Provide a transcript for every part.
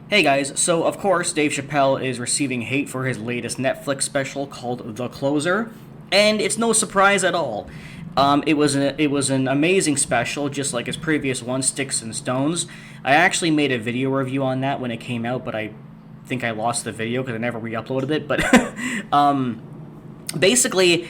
Hey guys, so of course Dave Chappelle is receiving hate for his latest Netflix special called The Closer, and it's no surprise at all. It was an amazing special, just like his previous one, Sticks and Stones. I actually made a video review on that when it came out, but I think I lost the video because I never re-uploaded it. But basically,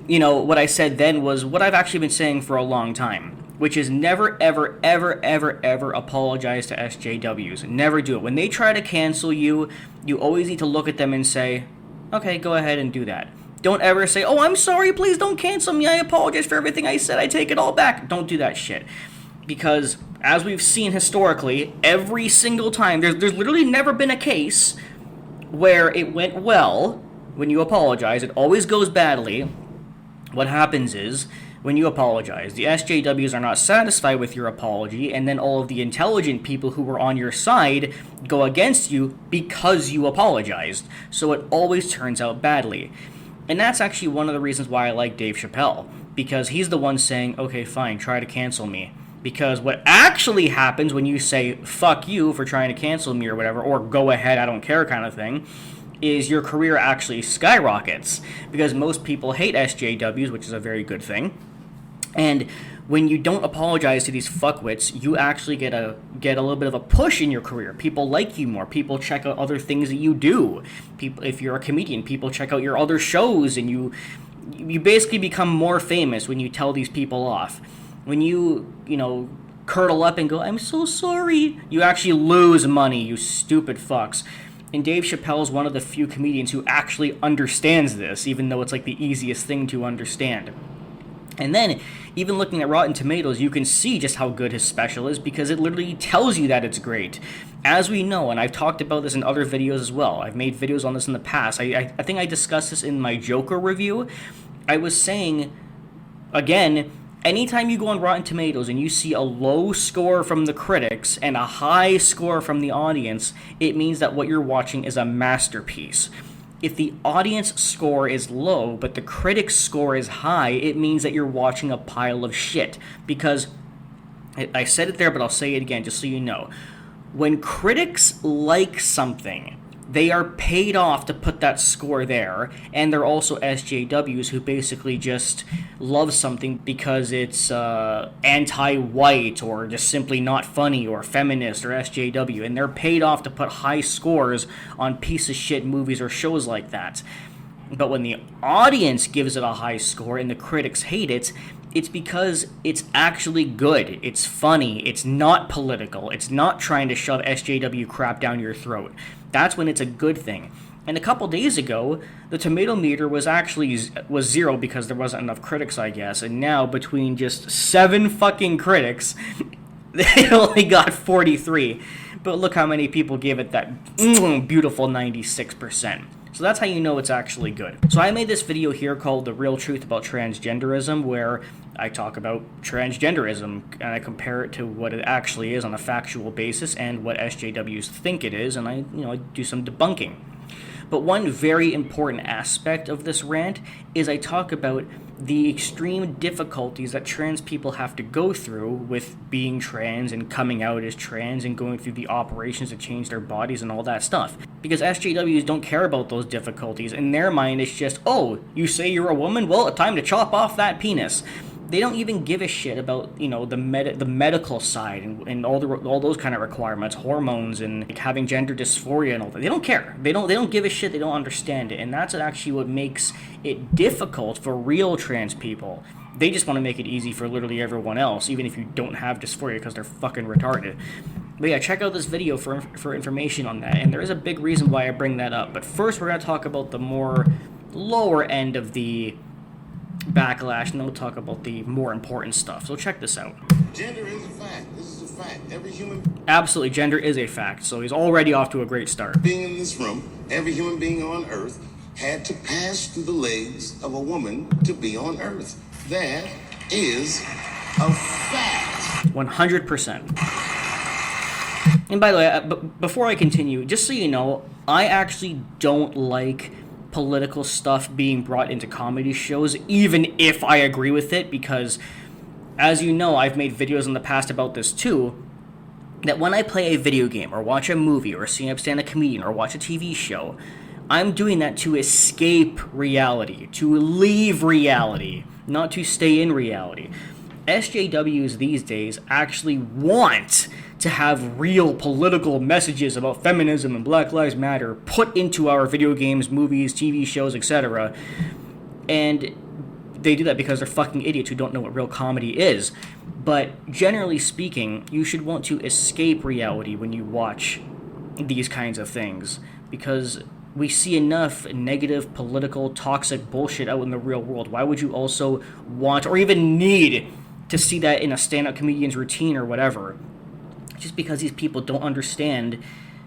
what I said then was what I've actually been saying for a long time, which is never, ever, ever, ever, ever apologize to SJWs. Never do it. When they try to cancel you, you always need to look at them and say, okay, go ahead and do that. Don't ever say, oh, I'm sorry, please don't cancel me. I apologize for everything I said. I take it all back. Don't do that shit. Because, as we've seen historically, every single time, there's literally never been a case where it went well when you apologize. It always goes badly. What happens is, when you apologize, the SJWs are not satisfied with your apology, and then all of the intelligent people who were on your side go against you because you apologized. So it always turns out badly. And that's actually one of the reasons why I like Dave Chappelle, because he's the one saying, okay, fine, try to cancel me. Because what actually happens when you say, fuck you for trying to cancel me or whatever, or go ahead, I don't care kind of thing, is your career actually skyrockets. Because most people hate SJWs, which is a very good thing. And when you don't apologize to these fuckwits, you actually get a little bit of a push in your career. People like you more. People check out other things that you do. People, if you're a comedian, people check out your other shows, and you basically become more famous when you tell these people off. When you curdle up and go, I'm so sorry, you actually lose money, you stupid fucks. And Dave Chappelle is one of the few comedians who actually understands this, even though it's like the easiest thing to understand. And then, even looking at Rotten Tomatoes, you can see just how good his special is, because it literally tells you that it's great. As we know, and I've talked about this in other videos as well, I've made videos on this in the past, I think I discussed this in my Joker review. I was saying, again, anytime you go on Rotten Tomatoes and you see a low score from the critics and a high score from the audience, it means that what you're watching is a masterpiece. If the audience score is low, but the critic's score is high, it means that you're watching a pile of shit. Because, I said it there, but I'll say it again, just so you know. When critics like something, they are paid off to put that score there, and they're also SJWs who basically just love something because it's anti-white, or just simply not funny, or feminist, or SJW, and they're paid off to put high scores on piece of shit movies or shows like that. But when the audience gives it a high score and the critics hate it, it's because it's actually good, it's funny, it's not political, it's not trying to shove SJW crap down your throat. That's when it's a good thing. And a couple days ago, the tomato meter was zero because there wasn't enough critics, I guess. And now, between just 7 fucking critics, they only got 43. But look how many people gave it that beautiful 96%. So that's how you know it's actually good. So I made this video here called The Real Truth About Transgenderism, where I talk about transgenderism and I compare it to what it actually is on a factual basis and what SJWs think it is, and I do some debunking. But one very important aspect of this rant is I talk about the extreme difficulties that trans people have to go through with being trans and coming out as trans and going through the operations to change their bodies and all that stuff. Because SJWs don't care about those difficulties. In their mind, it's just, oh, you say you're a woman? Well, it's time to chop off that penis. They don't even give a shit about the medical side and all those kind of requirements, hormones and like having gender dysphoria and all that. They don't care. They don't give a shit. They don't understand it, and that's actually what makes it difficult for real trans people. They just want to make it easy for literally everyone else, even if you don't have dysphoria, because they're fucking retarded. But yeah, check out this video for information on that, and there is a big reason why I bring that up. But first, we're gonna talk about the more lower end of the backlash, and then we'll talk about the more important stuff. So check this out. Gender is a fact. This is a fact. Every human Absolutely, gender is a fact. So he's already off to a great start. being in this room, every human being on Earth, had to pass through the legs of a woman to be on Earth. That is a fact. 100%. And by the way, before I continue, just so you know, I actually don't like political stuff being brought into comedy shows, even if I agree with it, because, as you know, I've made videos in the past about this too. that when I play a video game or watch a movie or see a stand-up comedian or watch a TV show, I'm doing that to escape reality, to leave reality, not to stay in reality. SJWs these days actually want to have real political messages about feminism and Black Lives Matter put into our video games, movies, TV shows, etc. And they do that because they're fucking idiots who don't know what real comedy is. But generally speaking, you should want to escape reality when you watch these kinds of things, because we see enough negative, political, toxic bullshit out in the real world. Why would you also want or even need to see that in a stand-up comedian's routine or whatever? Just because these people don't understand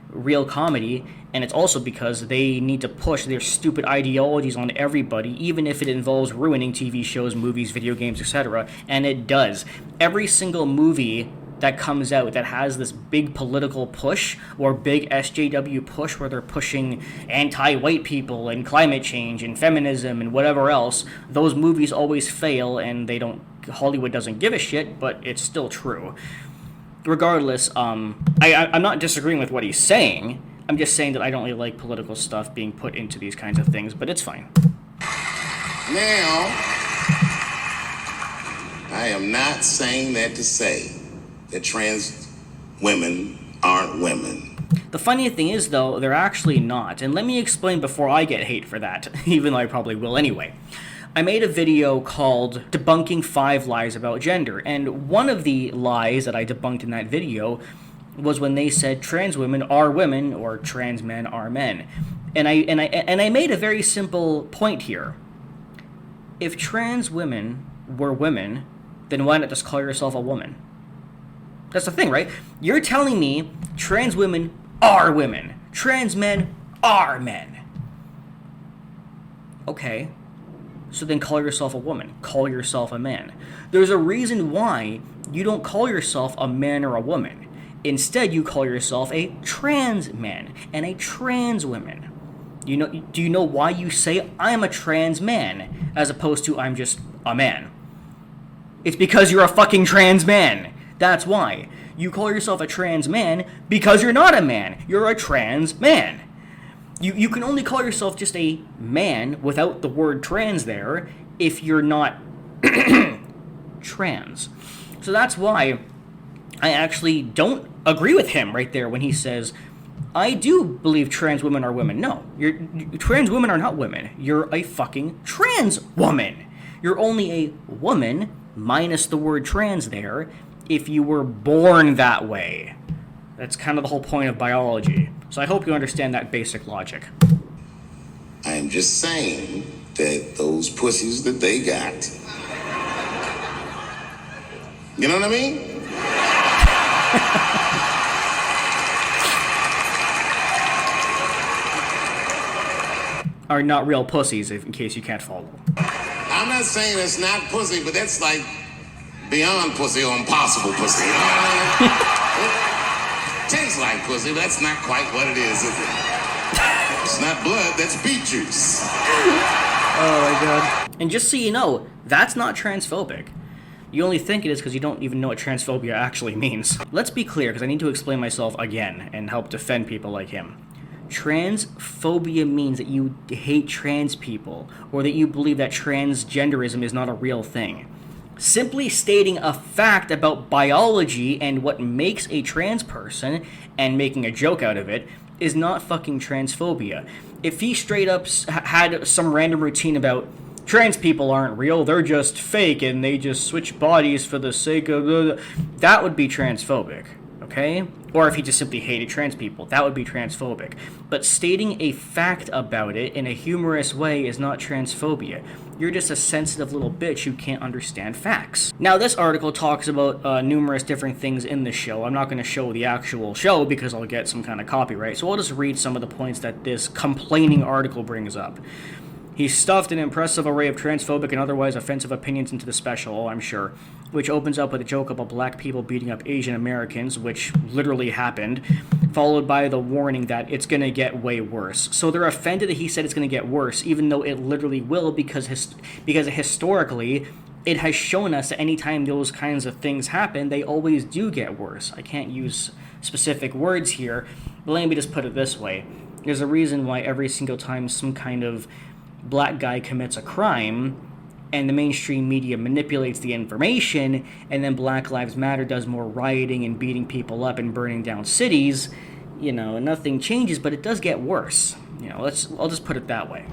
real comedy, and it's also because they need to push their stupid ideologies on everybody, even if it involves ruining TV shows, movies, video games, etc. And it does. Every single movie that comes out that has this big political push or big SJW push where they're pushing anti-white people and climate change and feminism and whatever else, those movies always fail, and Hollywood doesn't give a shit, but it's still true. Regardless, I'm not disagreeing with what he's saying. I'm just saying that I don't really like political stuff being put into these kinds of things, but it's fine. Now, I am not saying that to say that trans women aren't women. The funny thing is, though, they're actually not. And let me explain before I get hate for that, even though I probably will anyway. I made a video called Debunking 5 Lies About Gender, and one of the lies that I debunked in that video was when they said trans women are women or trans men are men. And I made a very simple point here. If trans women were women, then why not just call yourself a woman? That's the thing, right? You're telling me trans women are women. Trans men are men. Okay. So then call yourself a woman. Call yourself a man. There's a reason why you don't call yourself a man or a woman. Instead, you call yourself a trans man and a trans woman. Do you know why you say I'm a trans man as opposed to I'm just a man? It's because you're a fucking trans man. That's why. You call yourself a trans man because you're not a man. You're a trans man. You can only call yourself just a man without the word trans there if you're not trans. So that's why I actually don't agree with him right there when he says, I do believe trans women are women. No, trans women are not women. You're a fucking trans woman. You're only a woman, minus the word trans there, if you were born that way. That's kind of the whole point of biology. So I hope you understand that basic logic. I am just saying that those pussies that they got, you know what I mean? Are not real pussies, in case you can't follow. I'm not saying it's not pussy, but that's like beyond pussy or impossible pussy. You know what I mean? Tastes like pussy, but that's not quite what it is it? It's not blood, that's beet juice. Oh my god. And just so you know, that's not transphobic. You only think it is because you don't even know what transphobia actually means. Let's be clear, because I need to explain myself again and help defend people like him. Transphobia means that you hate trans people, or that you believe that transgenderism is not a real thing. Simply stating a fact about biology and what makes a trans person and making a joke out of it is not fucking transphobia. If he straight up had some random routine about trans people aren't real, they're just fake and they just switch bodies for the sake of that would be transphobic, okay? Or if he just simply hated trans people, that would be transphobic. But stating a fact about it in a humorous way is not transphobia. You're just a sensitive little bitch who can't understand facts. Now, this article talks about numerous different things in the show. I'm not going to show the actual show because I'll get some kind of copyright, so I'll just read some of the points that this complaining article brings up. He stuffed an impressive array of transphobic and otherwise offensive opinions into the special, I'm sure, which opens up with a joke about black people beating up Asian Americans, which literally happened, followed by the warning that it's going to get way worse. So they're offended that he said it's going to get worse, even though it literally will, because historically, it has shown us that anytime those kinds of things happen, they always do get worse. I can't use specific words here, but let me just put it this way. There's a reason why every single time some kind of black guy commits a crime, and the mainstream media manipulates the information, and then Black Lives Matter does more rioting and beating people up and burning down cities, nothing changes, but it does get worse. I'll just put it that way.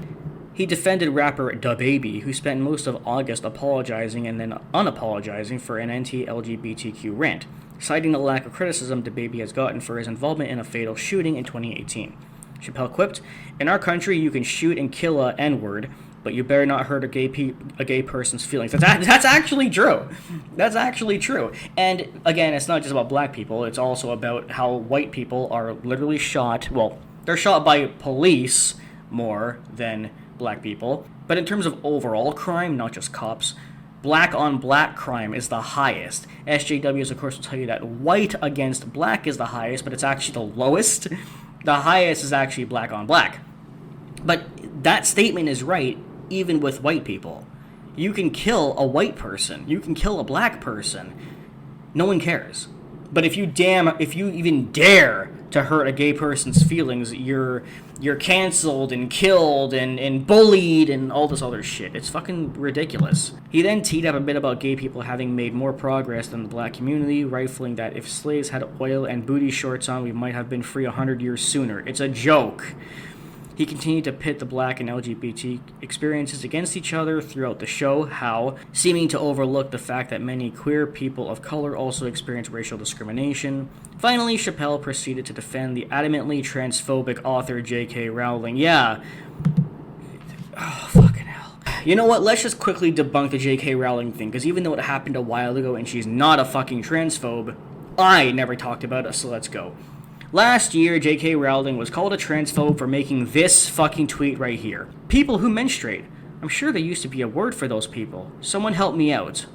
He defended rapper DaBaby, who spent most of August apologizing and then unapologizing for an anti-LGBTQ rant, citing the lack of criticism DaBaby has gotten for his involvement in a fatal shooting in 2018. Chappelle quipped, "In our country, you can shoot and kill a N-word, but you better not hurt a gay person's feelings." That's actually true. That's actually true. And again, it's not just about black people. It's also about how white people are literally shot. Well, they're shot by police more than black people. But in terms of overall crime, not just cops, black on black crime is the highest. SJWs, of course, will tell you that white against black is the highest, but it's actually the lowest. The highest is actually black on black. But that statement is right even with white people. You can kill a white person. You can kill a black person. No one cares. But if you even dare to hurt a gay person's feelings, you're canceled and killed and bullied and all this other shit. It's fucking ridiculous. He then teed up a bit about gay people having made more progress than the black community, rifling that if slaves had oil and booty shorts on, we might have been free 100 years sooner. It's a joke. He continued to pit the black and LGBT experiences against each other throughout the show, seeming to overlook the fact that many queer people of color also experience racial discrimination. Finally, Chappelle proceeded to defend the adamantly transphobic author J.K. Rowling. Yeah. Oh, fucking hell. You know what? Let's just quickly debunk the J.K. Rowling thing, because even though it happened a while ago and she's not a fucking transphobe, I never talked about it, so let's go. Last year, J.K. Rowling was called a transphobe for making this fucking tweet right here. People who menstruate. I'm sure there used to be a word for those people. Someone help me out.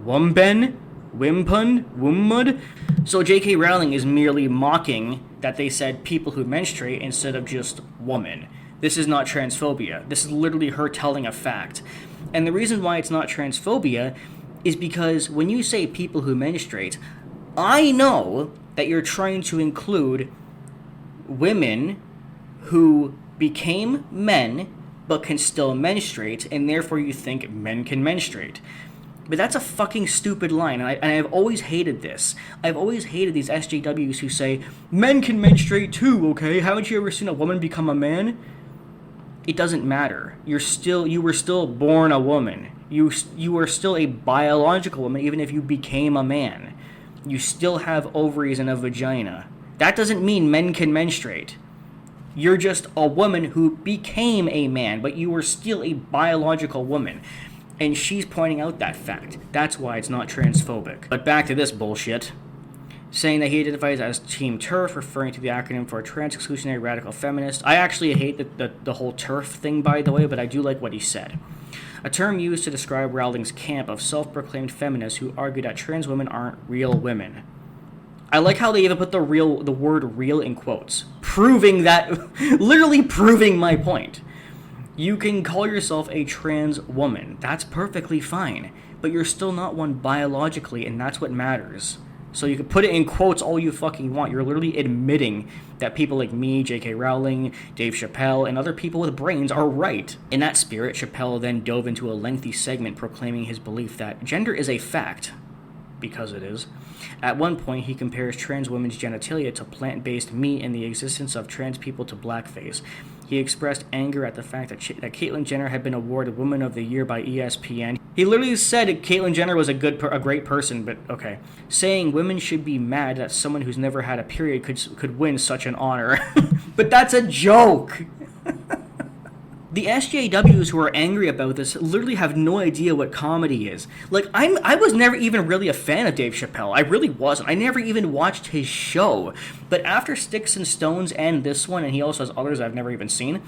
Wumben? Wimpun? Wummud? So J.K. Rowling is merely mocking that they said people who menstruate instead of just woman. This is not transphobia. This is literally her telling a fact. And the reason why it's not transphobia is because when you say people who menstruate, I know that you're trying to include women who became men but can still menstruate, and therefore you think men can menstruate. But that's a fucking stupid line, and I've always hated this. I've always hated these SJWs who say, men can menstruate too, okay? Haven't you ever seen a woman become a man? It doesn't matter. You were still born a woman. You are still a biological woman, even if you became a man. You still have ovaries and a vagina. That doesn't mean men can menstruate. You're just a woman who became a man, but you were still a biological woman. And she's pointing out that fact. That's why it's not transphobic. But back to this bullshit. Saying that he identifies as Team TERF, referring to the acronym for Trans-Exclusionary Radical Feminist. I actually hate the whole TERF thing, by the way, but I do like what he said. A term used to describe Rowling's camp of self-proclaimed feminists who argue that trans women aren't real women. I like how they even put the word real in quotes, literally proving my point. You can call yourself a trans woman. That's perfectly fine, but you're still not one biologically, and that's what matters. So you can put it in quotes all you fucking want. You're literally admitting that people like me, J.K. Rowling, Dave Chappelle, and other people with brains are right. In that spirit, Chappelle then dove into a lengthy segment proclaiming his belief that gender is a fact, because it is. At one point, he compares trans women's genitalia to plant-based meat and the existence of trans people to blackface. He expressed anger at the fact that Caitlyn Jenner had been awarded Woman of the Year by ESPN. He literally said Caitlyn Jenner was a great person, but okay. Saying women should be mad that someone who's never had a period could win such an honor. But that's a joke! The SJWs who are angry about this literally have no idea what comedy is. Like, I was never even really a fan of Dave Chappelle. I really wasn't. I never even watched his show. But after Sticks and Stones and this one, and he also has others I've never even seen,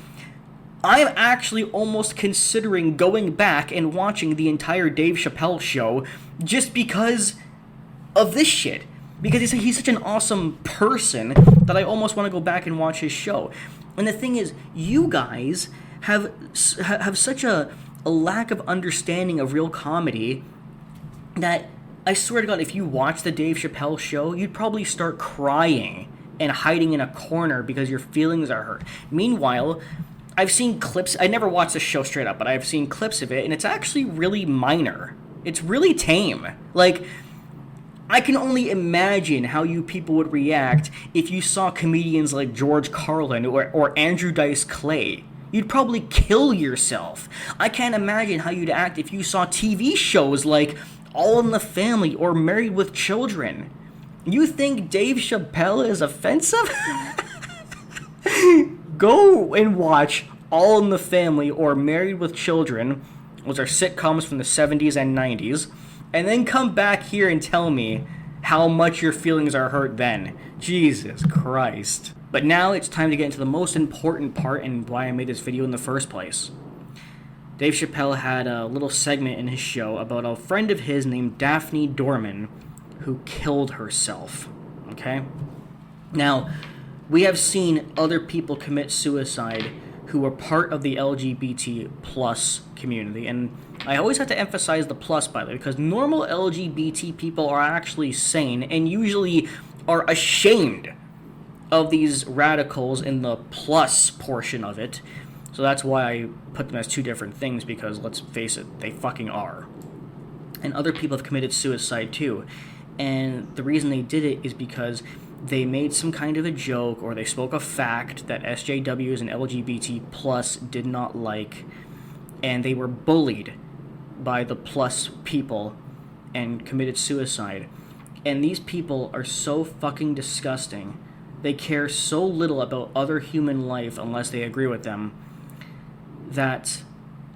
I'm actually almost considering going back and watching the entire Dave Chappelle show just because of this shit. Because he's such an awesome person that I almost want to go back and watch his show. And the thing is, you guys have such a a lack of understanding of real comedy that, I swear to God, if you watch the Dave Chappelle show, you'd probably start crying and hiding in a corner because your feelings are hurt. Meanwhile, I've seen clips. I never watched the show straight up, but I've seen clips of it, and it's actually really minor. It's really tame. Like, I can only imagine how you people would react if you saw comedians like George Carlin or Andrew Dice Clay. You'd probably kill yourself. I can't imagine how you'd act if you saw TV shows like All in the Family or Married with Children. You think Dave Chappelle is offensive? Go and watch All in the Family or Married with Children. Those are sitcoms from the 70s and 90s. And then come back here and tell me how much your feelings are hurt then. Jesus Christ. But now it's time to get into the most important part and why I made this video in the first place. Dave Chappelle had a little segment in his show about a friend of his named Daphne Dorman who killed herself. Okay? Now, we have seen other people commit suicide who are part of the LGBT plus community. And I always have to emphasize the plus, by the way, because normal LGBT people are actually sane and usually are ashamed of these radicals in the plus portion of it. So that's why I put them as two different things, because let's face it, they fucking are. And other people have committed suicide too. And the reason they did it is because they made some kind of a joke or they spoke a fact that SJWs and LGBT plus did not like, and they were bullied by the plus people and committed suicide. And these people are so fucking disgusting. They care so little about other human life unless they agree with them, that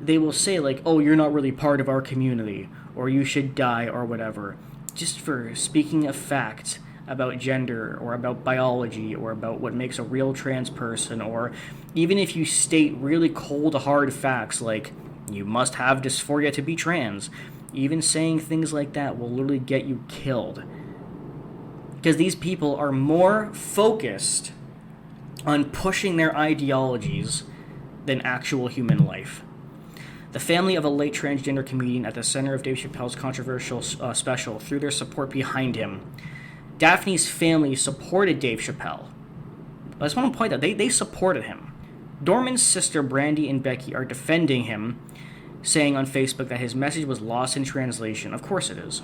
they will say like, oh, you're not really part of our community, or you should die, or whatever, just for speaking a fact about gender or about biology or about what makes a real trans person. Or even if you state really cold hard facts like you must have dysphoria to be trans, even saying things like that will literally get you killed, because these people are more focused on pushing their ideologies than actual human life. The family of a late transgender comedian at the center of Dave Chappelle's controversial special threw their support behind him. Daphne's family supported Dave Chappelle. I just want to point out, they supported him. Dorman's sister Brandy and Becky are defending him, saying on Facebook that his message was lost in translation. Of course it is.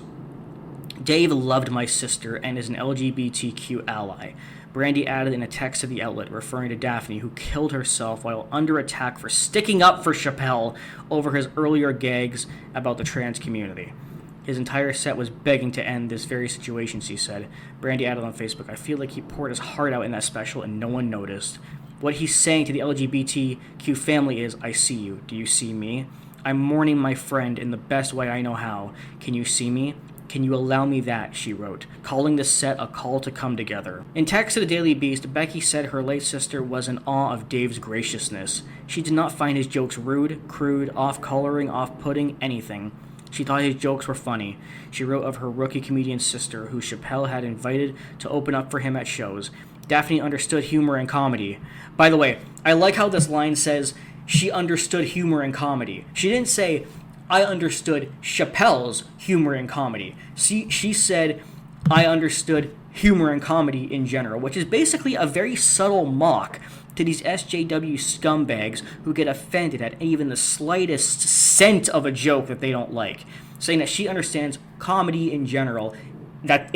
Dave loved my sister and is an LGBTQ ally. Brandy added in a text to the outlet referring to Daphne, who killed herself while under attack for sticking up for Chappelle over his earlier gags about the trans community. His entire set was begging to end this very situation, she said. Brandy added on Facebook, I feel like he poured his heart out in that special and no one noticed. What he's saying to the LGBTQ family is, I see you. Do you see me? I'm mourning my friend in the best way I know how. Can you see me? Can you allow me that, she wrote, calling the set a call to come together. In text to the Daily Beast, Becky said her late sister was in awe of Dave's graciousness. She did not find his jokes rude, crude, off-coloring, off-putting, anything. She thought his jokes were funny. She wrote of her rookie comedian sister, who Chappelle had invited to open up for him at shows. Daphne understood humor and comedy. By the way, I like how this line says, she understood humor and comedy. She didn't say, I understood Chappelle's humor and comedy. She said, I understood humor and comedy in general, which is basically a very subtle mock to these SJW scumbags who get offended at even the slightest scent of a joke that they don't like, saying that she understands comedy in general, that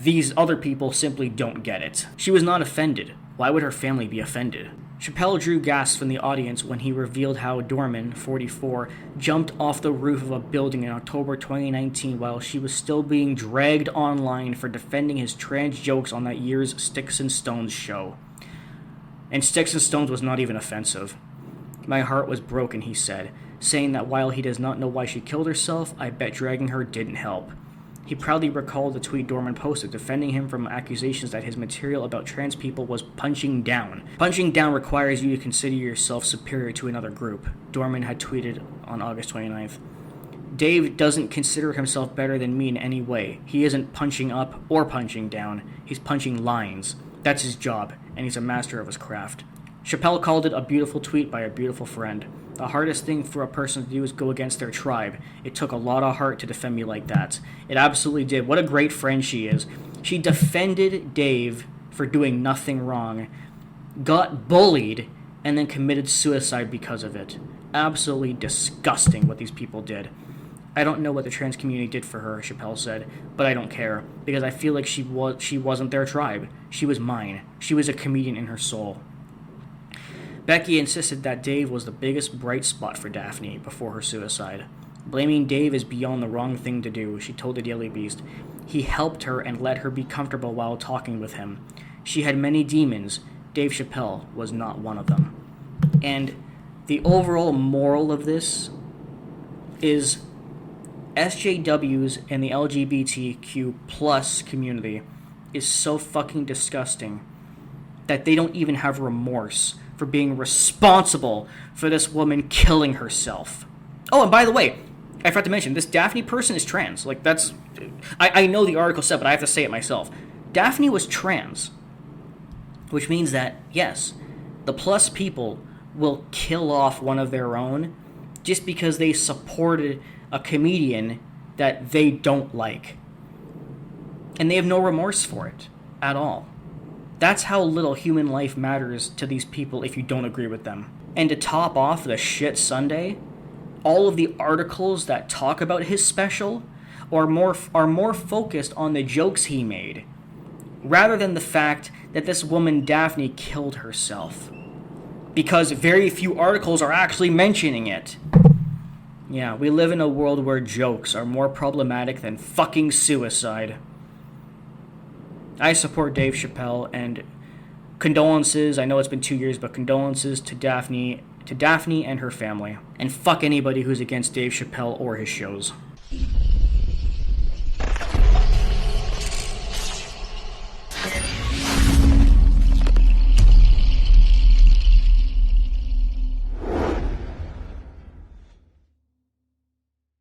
these other people simply don't get it. She was not offended. Why would her family be offended? Chappelle drew gasps from the audience when he revealed how Dorman, 44, jumped off the roof of a building in October 2019 while she was still being dragged online for defending his trans jokes on that year's Sticks and Stones show. And Sticks and Stones was not even offensive. My heart was broken, he said, saying that while he does not know why she killed herself, I bet dragging her didn't help. He proudly recalled the tweet Dorman posted, defending him from accusations that his material about trans people was punching down. Punching down requires you to consider yourself superior to another group, Dorman had tweeted on August 29th. Dave doesn't consider himself better than me in any way. He isn't punching up or punching down. He's punching lines. That's his job, and he's a master of his craft. Chappelle called it a beautiful tweet by a beautiful friend. The hardest thing for a person to do is go against their tribe. It took a lot of heart to defend me like that. It absolutely did. What a great friend she is. She defended Dave for doing nothing wrong, got bullied, and then committed suicide because of it. Absolutely disgusting what these people did. I don't know what the trans community did for her, Chappelle said, but I don't care, because I feel like she wasn't their tribe. She was mine. She was a comedian in her soul. Becky insisted that Dave was the biggest bright spot for Daphne before her suicide. Blaming Dave is beyond the wrong thing to do, she told the Daily Beast. He helped her and let her be comfortable while talking with him. She had many demons. Dave Chappelle was not one of them. And the overall moral of this is SJWs and the LGBTQ plus community is so fucking disgusting that they don't even have remorse for being responsible for this woman killing herself. Oh, and by the way, I forgot to mention, this Daphne person is trans. Like, that's... I know the article said, but I have to say it myself. Daphne was trans, which means that, yes, the plus people will kill off one of their own just because they supported a comedian that they don't like. And they have no remorse for it at all. That's how little human life matters to these people if you don't agree with them. And to top off the shit Sunday, all of the articles that talk about his special are more focused on the jokes he made, rather than the fact that this woman Daphne killed herself. Because very few articles are actually mentioning it. Yeah, we live in a world where jokes are more problematic than fucking suicide. I support Dave Chappelle, and condolences, I know it's been 2 years, but condolences to Daphne and her family. And fuck anybody who's against Dave Chappelle or his shows.